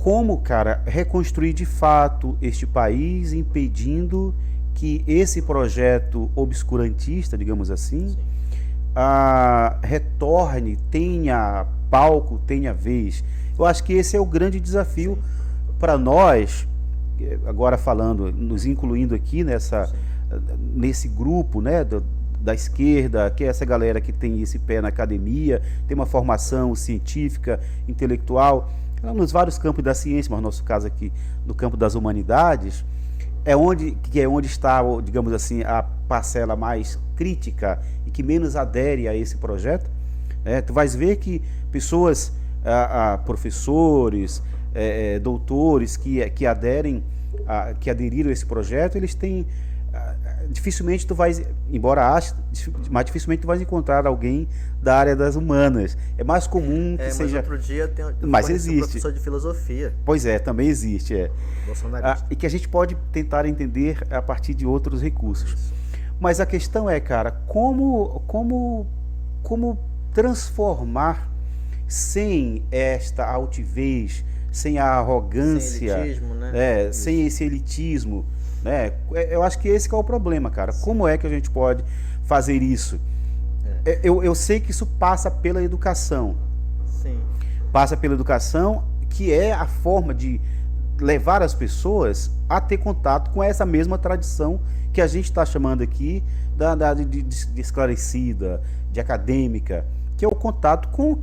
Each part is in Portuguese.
como, cara, reconstruir de fato este país, impedindo que esse projeto obscurantista, digamos assim, Sim, retorne, tenha palco, tenha vez. Eu acho que esse é o grande desafio sim, para nós, agora falando, nos incluindo aqui sim. nesse grupo, né, da esquerda, que é essa galera que tem esse pé na academia, tem uma formação científica, intelectual, nos vários campos da ciência, mas no nosso caso aqui, no campo das humanidades, é onde está, digamos assim, a parcela mais crítica e que menos adere a esse projeto. Tu vais ver que pessoas, professores, doutores que aderem, que aderiram a esse projeto, eles têm dificilmente tu vais, embora ache, mas dificilmente tu vais encontrar alguém da área das humanas. É mais comum que Mas seja, outro dia eu mas conheci um existe. professor de filosofia, Pois é, também existe, é. bolsonarista. E que a gente pode tentar entender a partir de outros recursos. Isso. Mas a questão é, cara, como transformar sem esta altivez, sem a Sem arrogância, elitismo, né? sem Isso. esse elitismo, né? Eu acho que esse que é o problema, cara. Sim. Como é que a gente pode fazer isso? É. Eu sei que isso passa pela educação, Sim. que é a forma de levar as pessoas a ter contato com essa mesma tradição que a gente está chamando aqui de esclarecida, de acadêmica, que é o contato com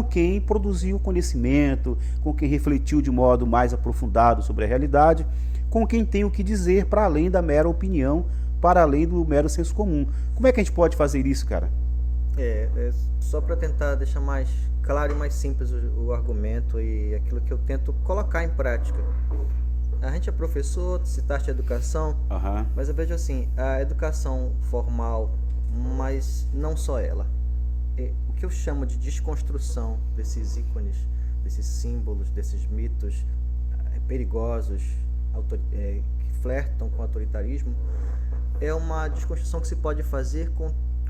quem produziu conhecimento, com quem refletiu de modo mais aprofundado sobre a realidade, com quem tem o que dizer para além da mera opinião, para além do mero senso comum. Como é que a gente pode fazer isso, cara? Só para tentar deixar mais claro e mais simples o argumento e aquilo que eu tento colocar em prática. A gente é professor, citaste a educação, Aham. mas eu vejo assim, a educação formal, mas não só ela. O que eu chamo de desconstrução desses ícones, desses símbolos, desses mitos perigosos, que flertam com o autoritarismo, é uma desconstrução que se pode fazer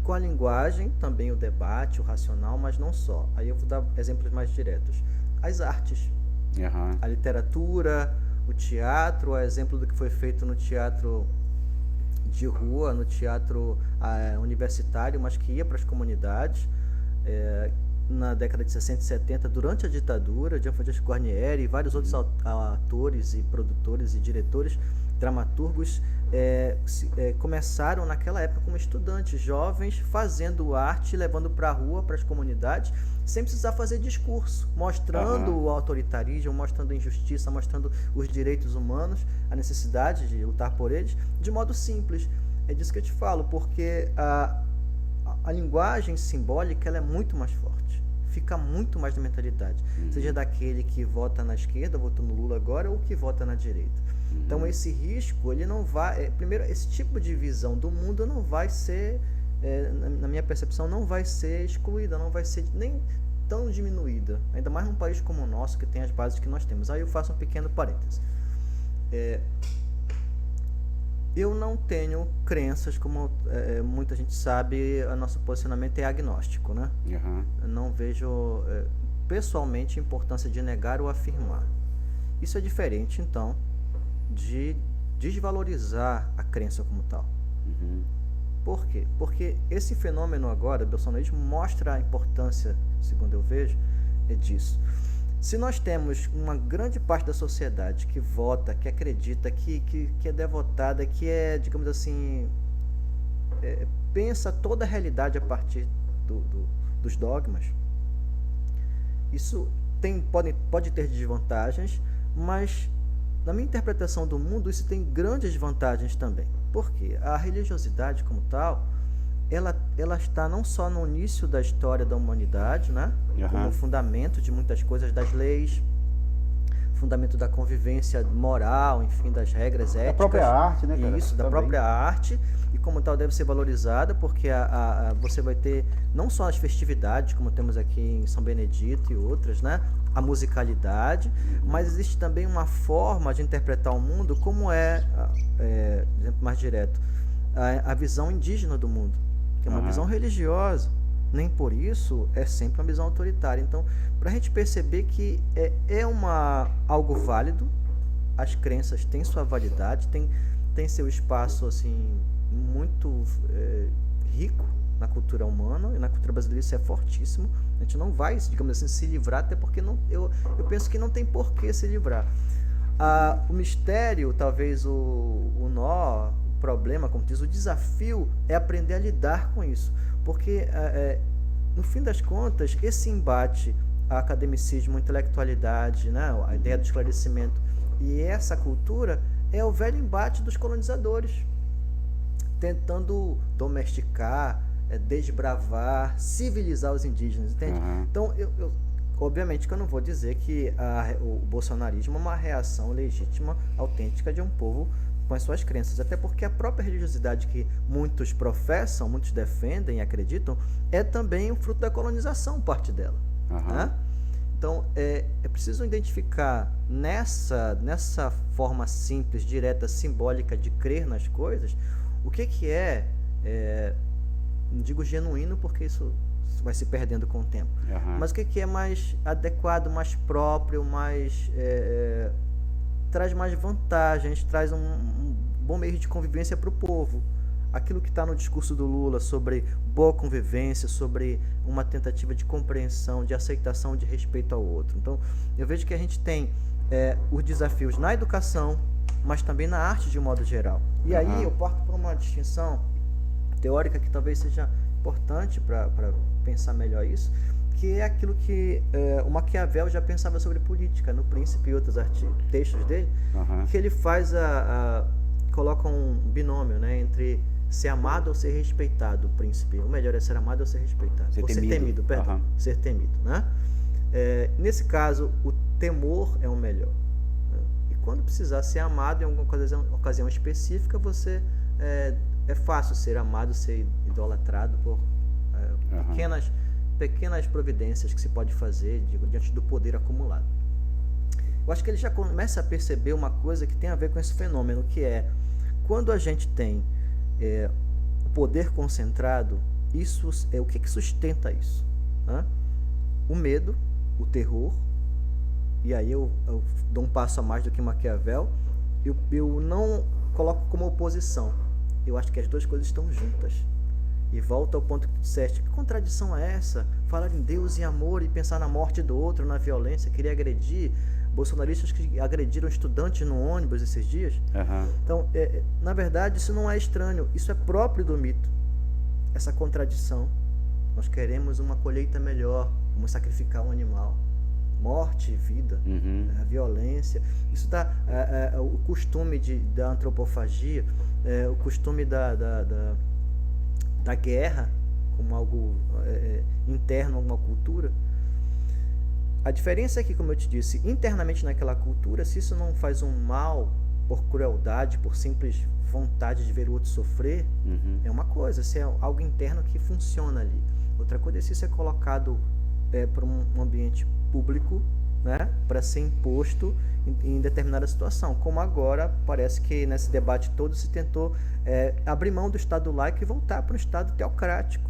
com a linguagem, também o debate, o racional, mas não só. Aí eu vou dar exemplos mais diretos. As artes, Aham. a literatura, o teatro, é exemplo do que foi feito no teatro de rua, no teatro universitário, mas que ia para as comunidades, na década de 60 e 70, durante a ditadura, Gianfrancesco Guarnieri e vários outros atores e produtores e diretores, dramaturgos, começaram naquela época como estudantes jovens, fazendo arte, levando para a rua, para as comunidades, sem precisar fazer discurso, mostrando o autoritarismo, mostrando a injustiça, mostrando os direitos humanos, a necessidade de lutar por eles, de modo simples. É disso que eu te falo, porque a linguagem simbólica ela é muito mais forte, fica muito mais na mentalidade, seja daquele que vota na esquerda, votou no Lula agora, ou que vota na direita. Então esse risco, ele não vai, primeiro, esse tipo de visão do mundo não vai ser, na minha percepção, não vai ser excluída, não vai ser nem tão diminuída, ainda mais num país como o nosso, que tem as bases que nós temos. Aí eu faço um pequeno parêntese. Eu não tenho crenças, como muita gente sabe, o nosso posicionamento é agnóstico, né? Aham. Eu não vejo, pessoalmente, a importância de negar ou afirmar. Isso é diferente, então, de desvalorizar a crença como tal. Uhum. Por quê? Porque esse fenômeno agora, do bolsonarismo, mostra a importância, segundo eu vejo, disso. Se nós temos uma grande parte da sociedade que vota, que acredita, que é devotada, que é, digamos assim, pensa toda a realidade a partir dos dogmas, isso pode ter desvantagens, mas na minha interpretação do mundo isso tem grandes vantagens também. Por quê? A religiosidade como tal, ela está não só no início da história da humanidade, né? Como fundamento de muitas coisas, das leis, fundamento da convivência moral, enfim, das regras éticas. Da própria arte, né, cara? Isso, da Também. própria arte, e como tal deve ser valorizada, porque você vai ter não só as festividades, como temos aqui em São Benedito e outras, né? A musicalidade, mas existe também uma forma de interpretar o mundo como exemplo mais direto, a visão indígena do mundo, que é uma visão religiosa. nem por isso é sempre uma visão autoritária. Então, para a gente perceber que algo válido, as crenças têm sua validade, tem seu espaço assim muito rico na cultura humana, e na cultura brasileira isso é fortíssimo. A gente não vai, digamos assim, se livrar, até porque eu penso que não tem por que se livrar. O mistério, talvez o nó, o problema, como diz, o desafio é aprender a lidar com isso. Porque, no fim das contas, esse embate a academicismo, a intelectualidade, né, a ideia do esclarecimento e essa cultura é o velho embate dos colonizadores, tentando domesticar, desbravar, civilizar os indígenas, entende? Uhum. Então, obviamente que eu não vou dizer que o bolsonarismo é uma reação legítima, autêntica de um povo com as suas crenças, até porque a própria religiosidade que muitos professam, muitos defendem e acreditam, é também o fruto da colonização, parte dela. Uhum. Né? Então, é preciso identificar nessa forma simples, direta, simbólica de crer nas coisas, o que é, não digo genuíno porque isso vai se perdendo com o tempo, mas o que é mais adequado, mais próprio, traz mais vantagens, traz um bom meio de convivência para o povo. Aquilo que está no discurso do Lula sobre boa convivência, sobre uma tentativa de compreensão, de aceitação, de respeito ao outro. Então, eu vejo que a gente tem os desafios na educação, mas também na arte de modo geral. E aí eu parto por uma distinção teórica que talvez seja importante para pensar melhor isso, que é aquilo que o Maquiavel já pensava sobre política, no Príncipe e outros textos dele, que ele coloca um binômio, né, entre ser amado ou ser respeitado, o príncipe. O melhor é ser amado ou ser respeitado. Ser temido, perdão. Ser temido, né? Nesse caso, o temor é o melhor. Né? E quando precisar ser amado em alguma ocasião específica, é fácil ser amado, ser idolatrado por pequenas providências que se pode fazer diante do poder acumulado. Eu acho que ele já começa a perceber uma coisa que tem a ver com esse fenômeno, que é quando a gente tem o poder concentrado, isso o que sustenta isso? Né? O medo, o terror, e aí eu dou um passo a mais do que Maquiavel, eu não coloco como oposição, eu acho que as duas coisas estão juntas. E volta ao ponto que tu disseste, que contradição é essa? Falar em Deus e amor e pensar na morte do outro, na violência, querer agredir bolsonaristas que agrediram estudantes no ônibus esses dias. Então, na verdade, isso não é estranho, isso é próprio do mito, essa contradição. Nós queremos uma colheita melhor, vamos sacrificar um animal. Morte e vida, a violência, isso dá o costume da antropofagia, o costume da guerra como algo interno a uma cultura. A diferença é que, como eu te disse, internamente naquela cultura, se isso não faz um mal por crueldade, por simples vontade de ver o outro sofrer, é uma coisa, se é algo interno que funciona ali. Outra coisa é se isso é colocado para um ambiente público, né, para ser imposto em determinada situação, como agora parece que nesse debate todo se tentou abrir mão do Estado laico e voltar para um Estado teocrático.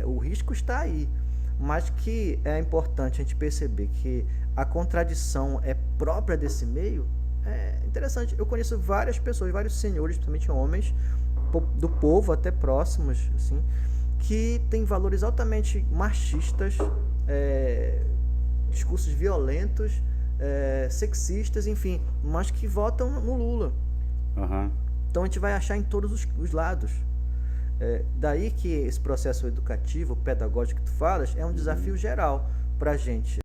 O risco está aí, mas que é importante a gente perceber que a contradição é própria desse meio. É interessante, eu conheço várias pessoas, vários senhores, principalmente homens do povo até próximos, assim, que têm valores altamente machistas, discursos violentos, sexistas, enfim, mas que votam no Lula. Então a gente vai achar em todos os lados. Daí que esse processo educativo, pedagógico que tu falas, é um desafio geral para a gente.